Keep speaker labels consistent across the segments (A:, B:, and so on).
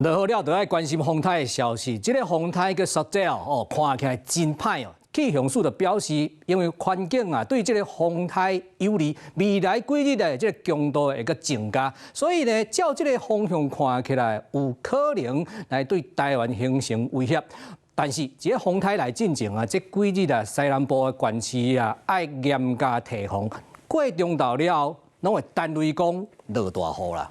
A: 落雨了，就要關心風台的消息。這個風台個實際哦，看起來真歹哦。氣象署就表示，因為環境啊對這個風台有利，未來幾日的這個強度會個增加，所以呢，照這個方向看起來有可能來對台灣形成威脅。但是，這個風台來進前啊，這幾日啊，西南部的縣市啊，愛嚴加提防。過中晝了，攏會單雷公落大雨啦。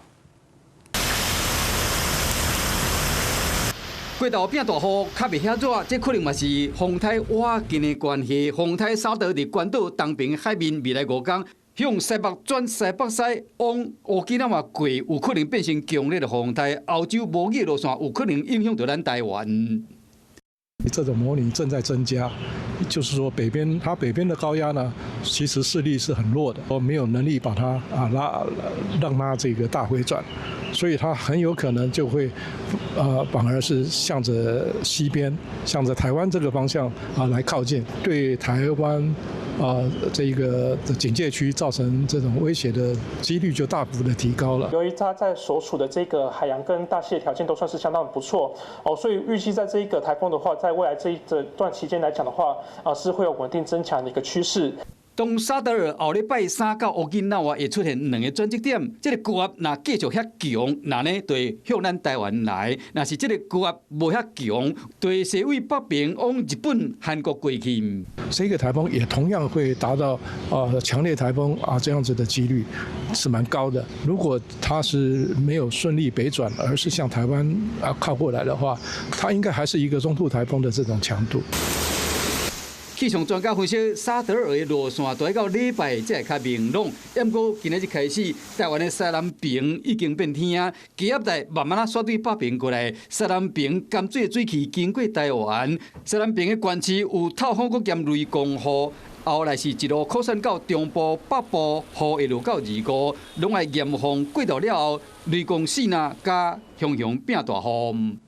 B: 過頭變大雨，較袂遐熱，這可能嘛是風台瓦近的關係。風台沙德佇關島東邊海面，未來5天向西北轉西北西往烏基納瓦過，有可能變成強烈的風台。歐洲無熱路線有可能影響到咱台灣。
C: 這種模擬正在增加，就是說它北邊的高壓呢，其實勢力是很弱的，我沒有能力把它讓它這個大回轉，所以它很有可能就會反而是向着西邊，向着台灣這個方向來靠近，對台灣這個警戒區造成這種威脅的幾率就大幅的提高了。
D: 由於它在所處的這個海洋跟大氣的條件都算是相當不錯哦，所以預計在這一個颱風的話，在未來這一段期間來講的話，是會有穩定增強的一個趨勢。
B: 當沙德爾後禮拜三到烏基納瓦會出現2個轉折點，這個高壓若繼續遐強，那呢就會向咱台灣來；若是這個高壓無遐強，就會西緯北邊往日本、韓國過去。
C: 這個颱風也同樣會達到強烈颱風這樣子的幾率是蠻高的。如果它是沒有順利北轉，而是向台灣靠過來的話，它應該還是一個中度颱風的這種強度。
B: 氣象專家分析，沙德爾的路線大概到禮拜才會較明朗。不過今日開始，台灣的西南邊已經變天，低壓帶慢慢刷對北邊過來。西南邊鹹水的水汽經過台灣，西南邊的縣市有透風閣兼雷公雨。後來是一路擴散到中部、北部，雨會落到2號，攏愛嚴防過度了後，雷公死那加熊熊變大雨。